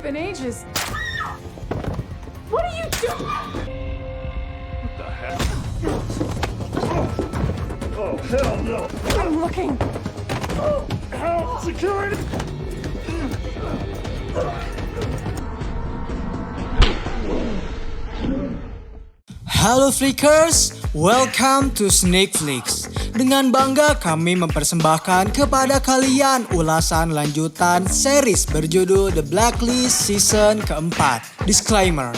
been ages. What are you doing? What the heck? Oh, hell no! I'm looking. Oh, help! Security! Halo Flickers, welcome to Sneak Flicks. Dengan bangga kami mempersembahkan kepada kalian ulasan lanjutan series berjudul The Blacklist season keempat. Disclaimer,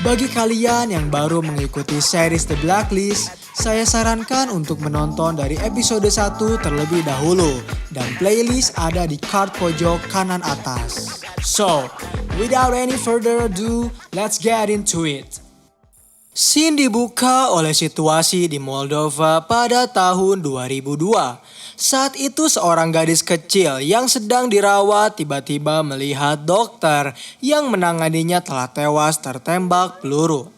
bagi kalian yang baru mengikuti series The Blacklist, saya sarankan untuk menonton dari episode 1 terlebih dahulu dan playlist ada di card pojok kanan atas. So, without any further ado, let's get into it. Scene dibuka oleh situasi di Moldova pada tahun 2002. Saat itu seorang gadis kecil yang sedang dirawat tiba-tiba melihat dokter yang menanganinya telah tewas tertembak peluru.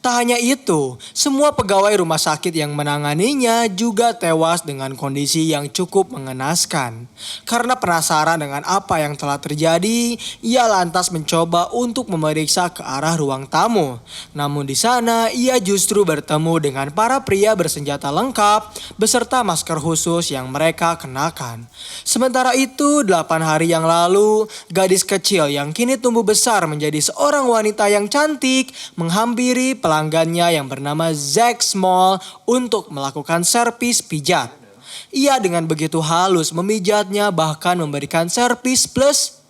Tak hanya itu, semua pegawai rumah sakit yang menanganinya juga tewas dengan kondisi yang cukup mengenaskan. Karena penasaran dengan apa yang telah terjadi, ia lantas mencoba untuk memeriksa ke arah ruang tamu. Namun di sana ia justru bertemu dengan para pria bersenjata lengkap beserta masker khusus yang mereka kenakan. Sementara itu, 8 hari yang lalu, gadis kecil yang kini tumbuh besar menjadi seorang wanita yang cantik menghampiri pelanggannya yang bernama Zack Small untuk melakukan servis pijat. Ia dengan begitu halus memijatnya bahkan memberikan servis plus.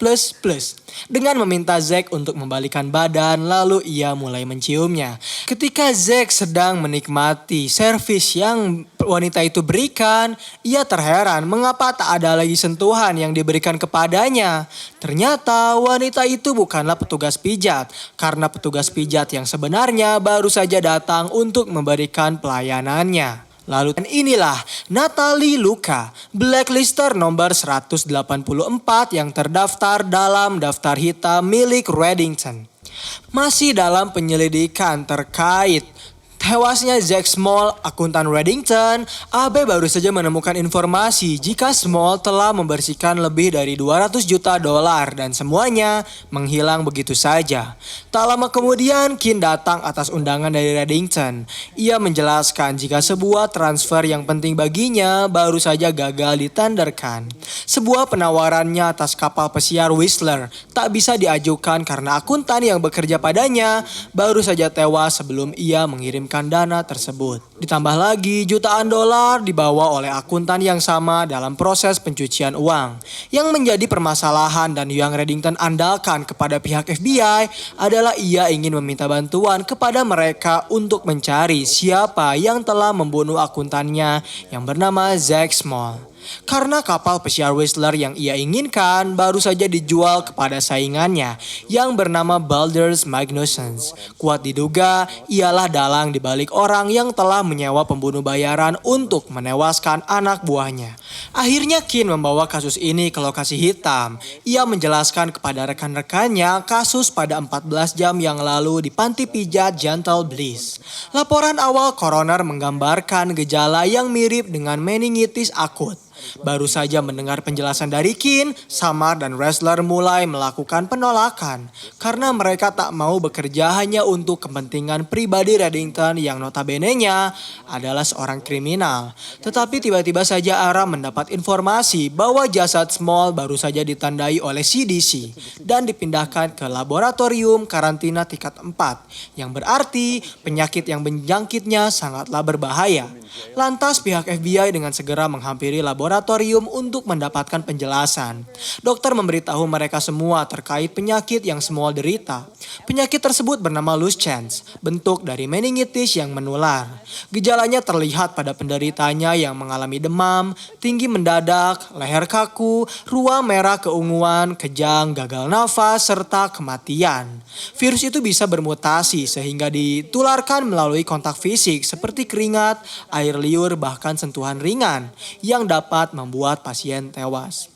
Dengan meminta Zack untuk membalikan badan lalu ia mulai menciumnya. Ketika Zack sedang menikmati servis yang wanita itu berikan, ia terheran mengapa tak ada lagi sentuhan yang diberikan kepadanya. Ternyata wanita itu bukanlah petugas pijat, karena petugas pijat yang sebenarnya baru saja datang untuk memberikan pelayanannya. Lalu dan inilah Natalie Luka, blacklister nomor 184 yang terdaftar dalam daftar hitam milik Reddington. Masih dalam penyelidikan terkait tewasnya Zack Small, akuntan Reddington, AB baru saja menemukan informasi jika Small telah membersihkan lebih dari 200 juta dolar dan semuanya menghilang begitu saja. Tak lama kemudian, Kin datang atas undangan dari Reddington. Ia menjelaskan jika sebuah transfer yang penting baginya baru saja gagal ditenderkan. Sebuah penawarannya atas kapal pesiar Whistler tak bisa diajukan karena akuntan yang bekerja padanya baru saja tewas sebelum ia mengirimkan dana tersebut. Ditambah lagi jutaan dolar dibawa oleh akuntan yang sama dalam proses pencucian uang. Yang menjadi permasalahan dan yang Reddington andalkan kepada pihak FBI adalah ia ingin meminta bantuan kepada mereka untuk mencari siapa yang telah membunuh akuntannya yang bernama Zack Small. Karena kapal pesiar Whistler yang ia inginkan baru saja dijual kepada saingannya yang bernama Balders Magnussons. Kuat diduga ialah dalang dibalik orang yang telah menyewa pembunuh bayaran untuk menewaskan anak buahnya. Akhirnya Kin membawa kasus ini ke lokasi hitam. Ia menjelaskan kepada rekan-rekannya kasus pada 14 jam yang lalu di panti pijat Gentle Bliss. Laporan awal koroner menggambarkan gejala yang mirip dengan meningitis akut. Baru saja mendengar penjelasan dari Kin, Samar dan Ressler mulai melakukan penolakan karena mereka tak mau bekerja hanya untuk kepentingan pribadi Reddington yang notabene-nya adalah seorang kriminal. Tetapi tiba-tiba saja Aram mendapat informasi bahwa jasad Small baru saja ditandai oleh CDC dan dipindahkan ke laboratorium karantina tingkat 4 yang berarti penyakit yang menjangkitnya sangatlah berbahaya. Lantas pihak FBI dengan segera menghampiri laboratorium untuk mendapatkan penjelasan. Dokter memberitahu mereka semua terkait penyakit yang Small derita. Penyakit tersebut bernama loose change, bentuk dari meningitis yang menular. Gejalanya terlihat pada penderitanya yang mengalami demam, tinggi mendadak, leher kaku, ruam merah keunguan, kejang, gagal nafas, serta kematian. Virus itu bisa bermutasi sehingga ditularkan melalui kontak fisik seperti keringat, air liur, bahkan sentuhan ringan yang dapat membuat pasien tewas.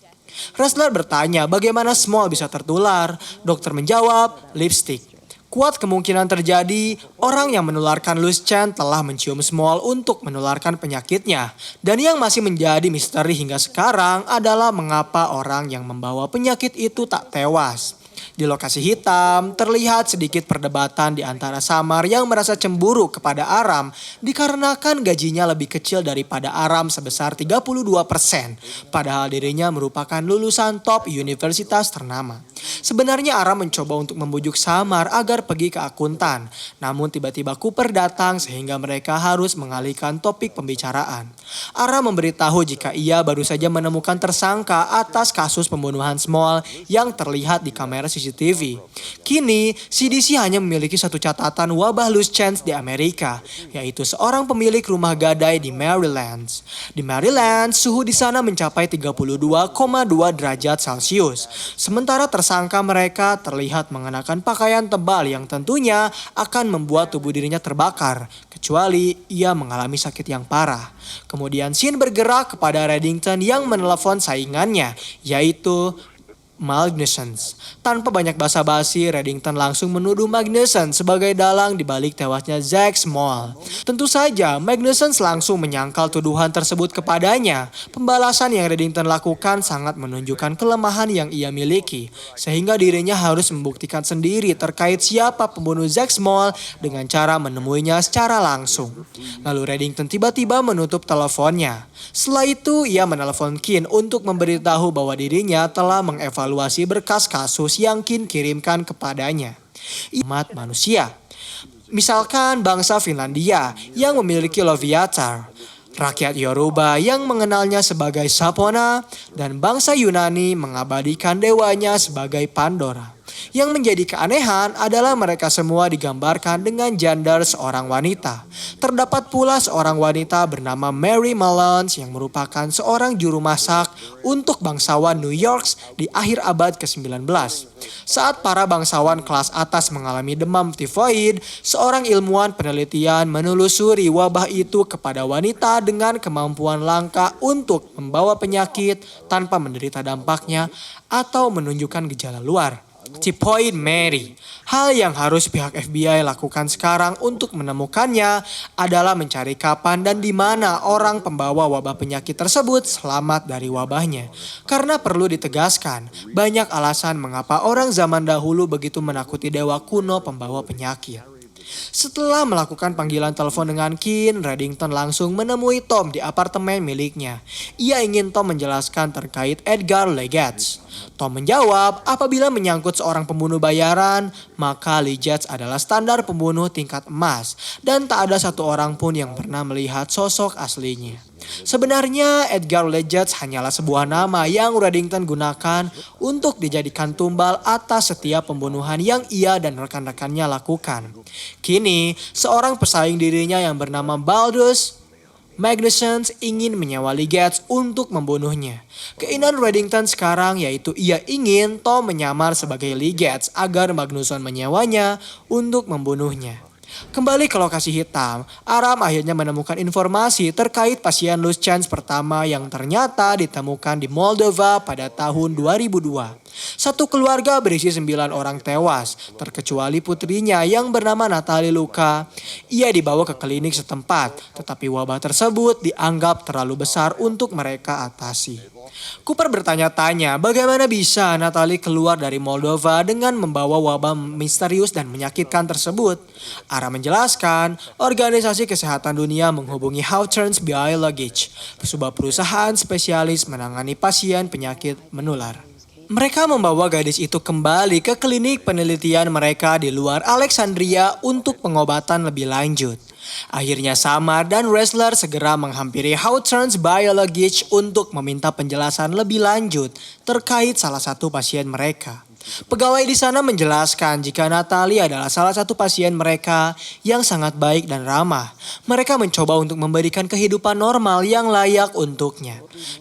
Ressler bertanya bagaimana Small bisa tertular. Dokter menjawab, lipstick. Kuat kemungkinan terjadi orang yang menularkan loose change telah mencium Small untuk menularkan penyakitnya. Dan yang masih menjadi misteri hingga sekarang adalah mengapa orang yang membawa penyakit itu tak tewas. Di lokasi hitam, terlihat sedikit perdebatan di antara Samar yang merasa cemburu kepada Aram dikarenakan gajinya lebih kecil daripada Aram sebesar 32%, padahal dirinya merupakan lulusan top universitas ternama. Sebenarnya Aram mencoba untuk membujuk Samar agar pergi ke akuntan, namun tiba-tiba Cooper datang sehingga mereka harus mengalihkan topik pembicaraan. Aram memberitahu jika ia baru saja menemukan tersangka atas kasus pembunuhan Small yang terlihat di kamera CCTV. Kini, CDC hanya memiliki satu catatan wabah loose change di Amerika, yaitu seorang pemilik rumah gadai di Maryland. Di Maryland, suhu di sana mencapai 32,2 derajat Celcius. Sementara tersangka mereka terlihat mengenakan pakaian tebal yang tentunya akan membuat tubuh dirinya terbakar, kecuali ia mengalami sakit yang parah. Kemudian scene bergerak kepada Reddington yang menelepon saingannya, yaitu Magnuson. Tanpa banyak basa-basi, Reddington langsung menuduh Magnuson sebagai dalang di balik tewasnya Zack Small. Tentu saja, Magnuson langsung menyangkal tuduhan tersebut kepadanya. Pembalasan yang Reddington lakukan sangat menunjukkan kelemahan yang ia miliki, sehingga dirinya harus membuktikan sendiri terkait siapa pembunuh Zack Small dengan cara menemuinya secara langsung. Lalu Reddington tiba-tiba menutup teleponnya. Setelah itu, ia menelepon Kin untuk memberitahu bahwa dirinya telah mengevaluasi berkas kasus yang Kin kirimkan kepadanya. Umat manusia. Misalkan bangsa Finlandia yang memiliki Loviatar, rakyat Yoruba yang mengenalnya sebagai Sapona, dan bangsa Yunani mengabadikan dewanya sebagai Pandora. Yang menjadi keanehan adalah mereka semua digambarkan dengan gender seorang wanita. Terdapat pula seorang wanita bernama Mary Malone yang merupakan seorang juru masak untuk bangsawan New York di akhir abad ke-19. Saat para bangsawan kelas atas mengalami demam tifoid, seorang ilmuwan penelitian menelusuri wabah itu kepada wanita dengan kemampuan langka untuk membawa penyakit tanpa menderita dampaknya atau menunjukkan gejala luar. Typhoid Mary. Hal yang harus pihak FBI lakukan sekarang untuk menemukannya adalah mencari kapan dan di mana orang pembawa wabah penyakit tersebut selamat dari wabahnya. Karena perlu ditegaskan, banyak alasan mengapa orang zaman dahulu begitu menakuti dewa kuno pembawa penyakit. Setelah melakukan panggilan telepon dengan Kin, Reddington langsung menemui Tom di apartemen miliknya. Ia ingin Tom menjelaskan terkait Edgar Legatz. Tom menjawab, apabila menyangkut seorang pembunuh bayaran, maka Legatz adalah standar pembunuh tingkat emas dan tak ada satu orang pun yang pernah melihat sosok aslinya. Sebenarnya Edgar Legatz hanyalah sebuah nama yang Reddington gunakan untuk dijadikan tumbal atas setiap pembunuhan yang ia dan rekan-rekannya lakukan. Kini, seorang pesaing dirinya yang bernama Baldus Magnuson ingin menyewa Legatz untuk membunuhnya. Keinginan Reddington sekarang yaitu ia ingin Tom menyamar sebagai Legatz agar Magnuson menyewanya untuk membunuhnya. Kembali ke lokasi hitam, Aram akhirnya menemukan informasi terkait pasien loose change pertama yang ternyata ditemukan di Moldova pada tahun 2002. Satu keluarga berisi 9 orang tewas, terkecuali putrinya yang bernama Natalie Luka. Ia dibawa ke klinik setempat, tetapi wabah tersebut dianggap terlalu besar untuk mereka atasi. Cooper bertanya-tanya bagaimana bisa Natalie keluar dari Moldova dengan membawa wabah misterius dan menyakitkan tersebut. Aram menjelaskan, Organisasi Kesehatan Dunia menghubungi Hawthorne's Biologics, sebuah perusahaan spesialis menangani pasien penyakit menular. Mereka membawa gadis itu kembali ke klinik penelitian mereka di luar Alexandria untuk pengobatan lebih lanjut. Akhirnya Samar dan Ressler segera menghampiri Hawthorne's Biologics untuk meminta penjelasan lebih lanjut terkait salah satu pasien mereka. Pegawai di sana menjelaskan jika Natalie adalah salah satu pasien mereka yang sangat baik dan ramah. Mereka mencoba untuk memberikan kehidupan normal yang layak untuknya.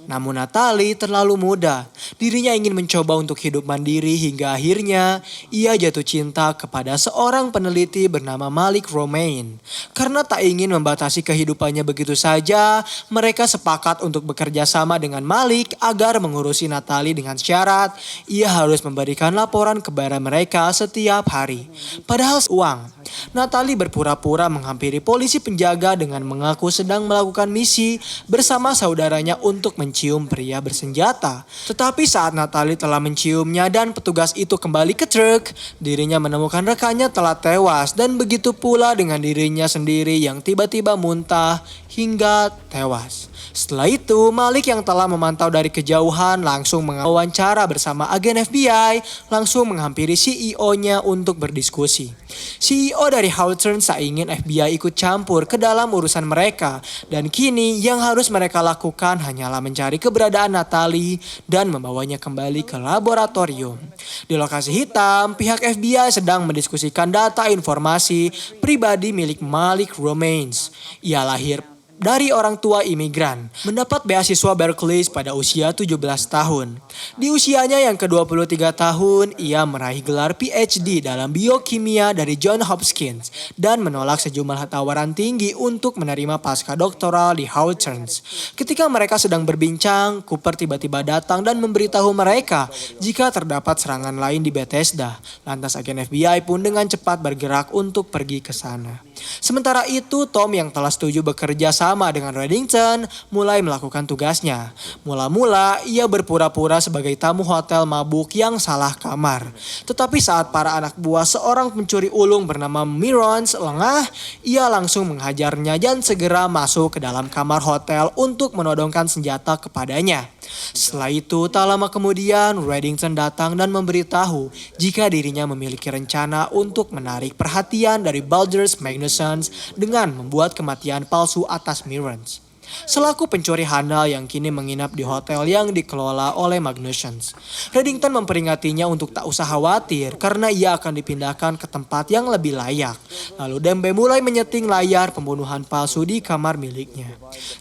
Namun Natalie terlalu muda. Dirinya ingin mencoba untuk hidup mandiri hingga akhirnya ia jatuh cinta kepada seorang peneliti bernama Malik Romain. Karena tak ingin membatasi kehidupannya begitu saja, mereka sepakat untuk bekerja sama dengan Malik agar mengurusi Natalie dengan syarat ia harus memberikan laporan kepada mereka setiap hari. Padahal uang. Natalie berpura-pura menghampiri polisi penjaga dengan mengaku sedang melakukan misi bersama saudaranya untuk mencium pria bersenjata. Tetapi saat Natalie telah menciumnya dan petugas itu kembali ke truk, dirinya menemukan rekannya telah tewas dan begitu pula dengan dirinya sendiri yang tiba-tiba muntah hingga tewas. Setelah itu, Malik yang telah memantau dari kejauhan langsung mewawancara bersama agen FBI, langsung menghampiri CEO-nya untuk berdiskusi. CEO dari Hawthorne tak ingin FBI ikut campur ke dalam urusan mereka, dan kini yang harus mereka lakukan hanyalah mencari keberadaan Natalie dan membawanya kembali ke laboratorium. Di lokasi hitam, pihak FBI sedang mendiskusikan data informasi pribadi milik Malik Romains. Ia lahir dari orang tua imigran, mendapat beasiswa Berkeley pada usia 17 tahun. Di usianya yang ke-23 tahun, ia meraih gelar PhD dalam biokimia dari Johns Hopkins dan menolak sejumlah tawaran tinggi untuk menerima pasca doktoral di Hawthorne. Ketika mereka sedang berbincang, Cooper tiba-tiba datang dan memberitahu mereka jika terdapat serangan lain di Bethesda. Lantas agen FBI pun dengan cepat bergerak untuk pergi ke sana. Sementara itu, Tom yang telah setuju bekerja sama dengan Reddington mulai melakukan tugasnya. Mula-mula ia berpura-pura sebagai tamu hotel mabuk yang salah kamar. Tetapi saat para anak buah seorang pencuri ulung bernama Mirons lengah, ia langsung menghajarnya dan segera masuk ke dalam kamar hotel untuk menodongkan senjata kepadanya. Setelah itu, tak lama kemudian Reddington datang dan memberitahu jika dirinya memiliki rencana untuk menarik perhatian dari Baldur's Magnussons dengan membuat kematian palsu atas Mirons. Selaku pencuri handal yang kini menginap di hotel yang dikelola oleh Magnussons, Reddington memperingatinya untuk tak usah khawatir karena ia akan dipindahkan ke tempat yang lebih layak. Lalu Dembe mulai menyeting layar pembunuhan palsu di kamar miliknya.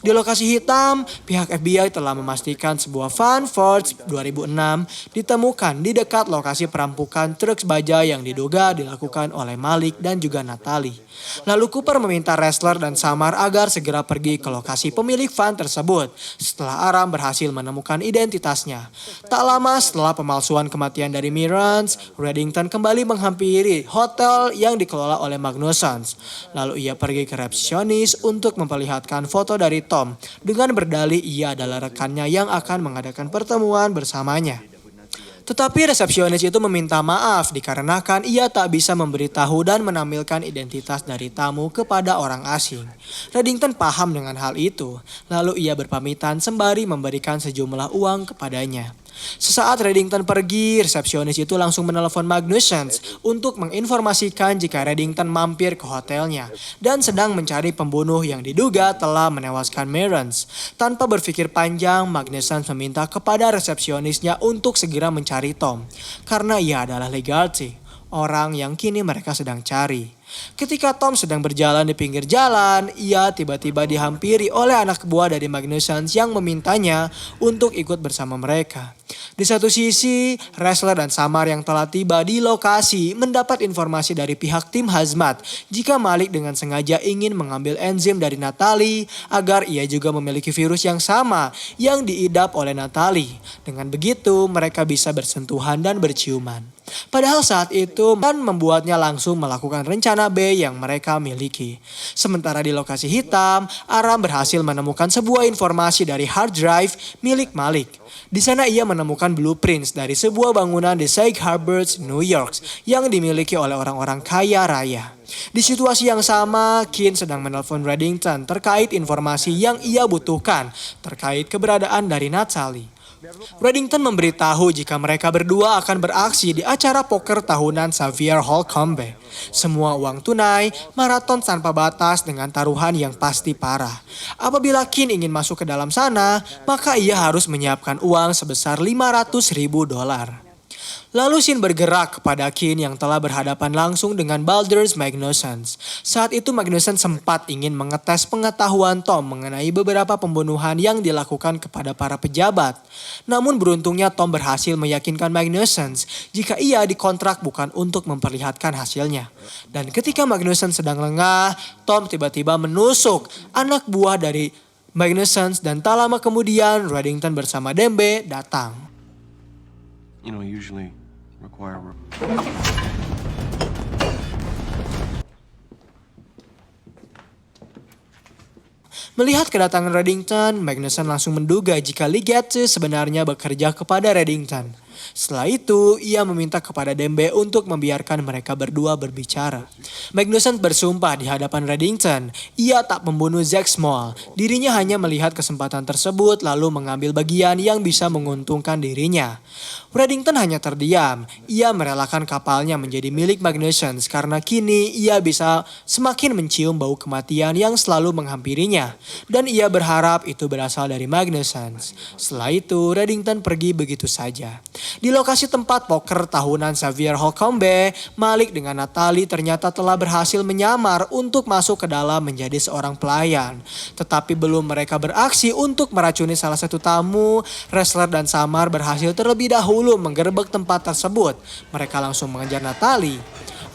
Di lokasi hitam, pihak FBI telah memastikan sebuah van Ford 2006 ditemukan di dekat lokasi perampokan truk baja yang diduga dilakukan oleh Malik dan juga Natalie. Lalu Cooper meminta Ressler dan Samar agar segera pergi ke lokasi pemilik van tersebut setelah Aram berhasil menemukan identitasnya. Tak lama setelah pemalsuan kematian dari Mirons, Reddington kembali menghampiri hotel yang dikelola oleh Magnussons. Lalu ia pergi ke resepsionis untuk memperlihatkan foto dari Tom dengan berdalih ia adalah rekannya yang akan mengadakan pertemuan bersamanya. Tetapi resepsionis itu meminta maaf dikarenakan ia tak bisa memberitahu dan menampilkan identitas dari tamu kepada orang asing. Reddington paham dengan hal itu, lalu ia berpamitan sembari memberikan sejumlah uang kepadanya. Sesaat Reddington pergi, resepsionis itu langsung menelepon Magnussons untuk menginformasikan jika Reddington mampir ke hotelnya dan sedang mencari pembunuh yang diduga telah menewaskan Mirons. Tanpa berpikir panjang, Magnussons meminta kepada resepsionisnya untuk segera mencari Tom karena ia adalah Legarty, orang yang kini mereka sedang cari. Ketika Tom sedang berjalan di pinggir jalan, ia tiba-tiba dihampiri oleh anak buah dari Magnussons yang memintanya untuk ikut bersama mereka. Di satu sisi, Ressler dan Samar yang telah tiba di lokasi mendapat informasi dari pihak tim Hazmat jika Malik dengan sengaja ingin mengambil enzim dari Natalie agar ia juga memiliki virus yang sama yang diidap oleh Natalie. Dengan begitu, mereka bisa bersentuhan dan berciuman. Padahal saat itu dan membuatnya langsung melakukan rencana B yang mereka miliki. Sementara di lokasi hitam, Aram berhasil menemukan sebuah informasi dari hard drive milik Malik. Di sana ia menemukan blueprints dari sebuah bangunan di Sag Harbor, New York yang dimiliki oleh orang-orang kaya raya. Di situasi yang sama, Keane sedang menelpon Reddington terkait informasi yang ia butuhkan terkait keberadaan dari Natalie. Reddington memberitahu jika mereka berdua akan beraksi di acara poker tahunan Xavier Holcombe. Semua uang tunai, maraton tanpa batas dengan taruhan yang pasti parah. Apabila Keane ingin masuk ke dalam sana, maka ia harus menyiapkan uang sebesar $500,000. Lalu Sin bergerak kepada Keane yang telah berhadapan langsung dengan Baldur's Magnussons. Saat itu Magnussons sempat ingin mengetes pengetahuan Tom mengenai beberapa pembunuhan yang dilakukan kepada para pejabat. Namun beruntungnya Tom berhasil meyakinkan Magnussons jika ia dikontrak bukan untuk memperlihatkan hasilnya. Dan ketika Magnussons sedang lengah, Tom tiba-tiba menusuk anak buah dari Magnussons dan tak lama kemudian Reddington bersama Dembe datang. You know, usually Require. Melihat kedatangan Reddington, Magnussen langsung menduga jika Lee Getz sebenarnya bekerja kepada Reddington. Setelah itu, ia meminta kepada Dembe untuk membiarkan mereka berdua berbicara. Magnussen bersumpah di hadapan Reddington, ia tak membunuh Zack Small. Dirinya hanya melihat kesempatan tersebut lalu mengambil bagian yang bisa menguntungkan dirinya. Reddington hanya terdiam, ia merelakan kapalnya menjadi milik Magnussen karena kini ia bisa semakin mencium bau kematian yang selalu menghampirinya. Dan ia berharap itu berasal dari Magnussen. Setelah itu, Reddington pergi begitu saja. Di lokasi tempat poker tahunan Xavier Holcombe, Malik dengan Natalie ternyata telah berhasil menyamar untuk masuk ke dalam menjadi seorang pelayan. Tetapi belum mereka beraksi untuk meracuni salah satu tamu, Ressler dan Samar berhasil terlebih dahulu menggerebek tempat tersebut. Mereka langsung mengejar Natalie.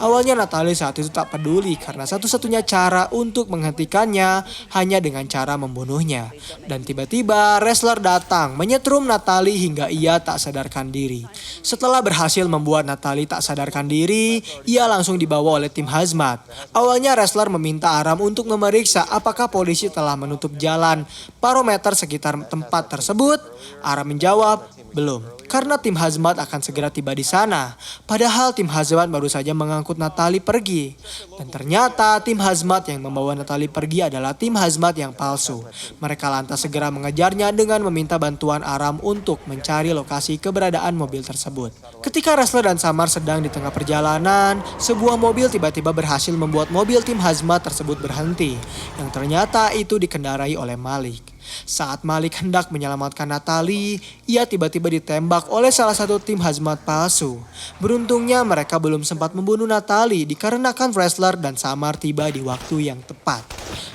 Awalnya Natalie saat itu tak peduli karena satu-satunya cara untuk menghentikannya hanya dengan cara membunuhnya. Dan tiba-tiba Ressler datang menyetrum Natalie hingga ia tak sadarkan diri. Setelah berhasil membuat Natalie tak sadarkan diri, ia langsung dibawa oleh tim hazmat. Awalnya Ressler meminta Aram untuk memeriksa apakah polisi telah menutup jalan parometer sekitar tempat tersebut. Aram menjawab, belum, karena tim hazmat akan segera tiba di sana. Padahal tim hazmat baru saja mengangkut Natalie pergi. Dan ternyata tim hazmat yang membawa Natalie pergi adalah tim hazmat yang palsu. Mereka lantas segera mengejarnya dengan meminta bantuan Aram untuk mencari lokasi keberadaan mobil tersebut. Ketika Ressler dan Samar sedang di tengah perjalanan, sebuah mobil tiba-tiba berhasil membuat mobil tim hazmat tersebut berhenti. Yang ternyata itu dikendarai oleh Malik. Saat Malik hendak menyelamatkan Natalie, ia tiba-tiba ditembak oleh salah satu tim hazmat palsu. Beruntungnya mereka belum sempat membunuh Natalie dikarenakan Ressler dan Samar tiba di waktu yang tepat.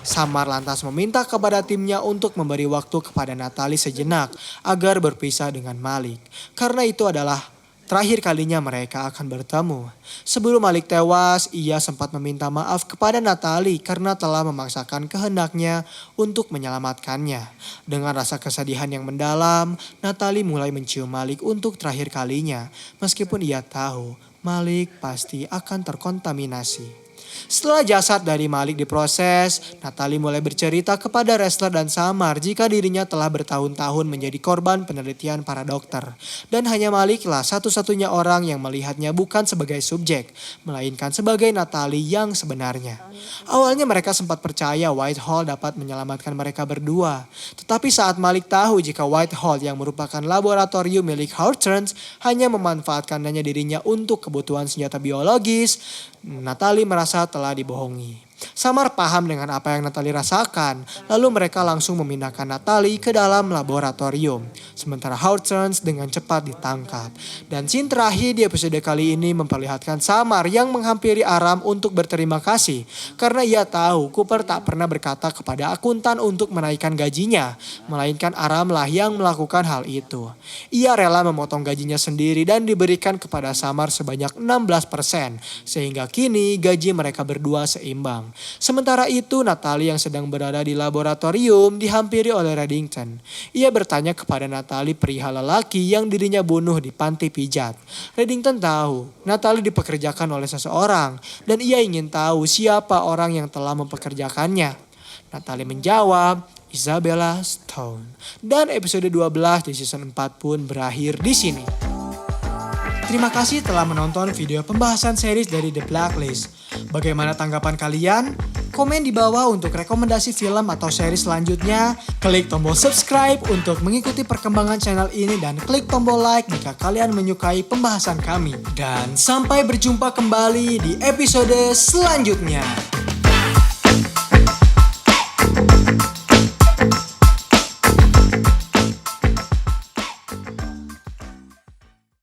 Samar lantas meminta kepada timnya untuk memberi waktu kepada Natalie sejenak agar berpisah dengan Malik. Karena itu adalah terakhir kalinya mereka akan bertemu. Sebelum Malik tewas, ia sempat meminta maaf kepada Natalie karena telah memaksakan kehendaknya untuk menyelamatkannya. Dengan rasa kesedihan yang mendalam, Natalie mulai mencium Malik untuk terakhir kalinya. Meskipun ia tahu Malik pasti akan terkontaminasi. Setelah jasad dari Malik diproses, Natalie mulai bercerita kepada Ressler dan Samar jika dirinya telah bertahun-tahun menjadi korban penelitian para dokter. Dan hanya Maliklah satu-satunya orang yang melihatnya bukan sebagai subjek, melainkan sebagai Natalie yang sebenarnya. Awalnya mereka sempat percaya Whitehall dapat menyelamatkan mereka berdua. Tetapi saat Malik tahu jika Whitehall yang merupakan laboratorium milik Hawthorne hanya memanfaatkannya dirinya untuk kebutuhan senjata biologis, Natalie merasa telah dibohongi. Samar paham dengan apa yang Natalie rasakan, lalu mereka langsung memindahkan Natalie ke dalam laboratorium. Sementara Hawthorne dengan cepat ditangkap. Dan scene terakhir di episode kali ini memperlihatkan Samar yang menghampiri Aram untuk berterima kasih. Karena ia tahu Cooper tak pernah berkata kepada akuntan untuk menaikkan gajinya, melainkan Aramlah yang melakukan hal itu. Ia rela memotong gajinya sendiri dan diberikan kepada Samar sebanyak 16%, sehingga kini gaji mereka berdua seimbang. Sementara itu Natalie yang sedang berada di laboratorium dihampiri oleh Reddington. Ia bertanya kepada Natalie perihal lelaki yang dirinya bunuh di panti pijat. Reddington tahu Natalie dipekerjakan oleh seseorang dan ia ingin tahu siapa orang yang telah mempekerjakannya. Natalie menjawab, Isabella Stone. Dan episode 12 di season 4 pun berakhir di sini. Terima kasih telah menonton video pembahasan series dari The Blacklist. Bagaimana tanggapan kalian? Komen di bawah untuk rekomendasi film atau series selanjutnya. Klik tombol subscribe untuk mengikuti perkembangan channel ini dan klik tombol like jika kalian menyukai pembahasan kami. Dan sampai berjumpa kembali di episode selanjutnya.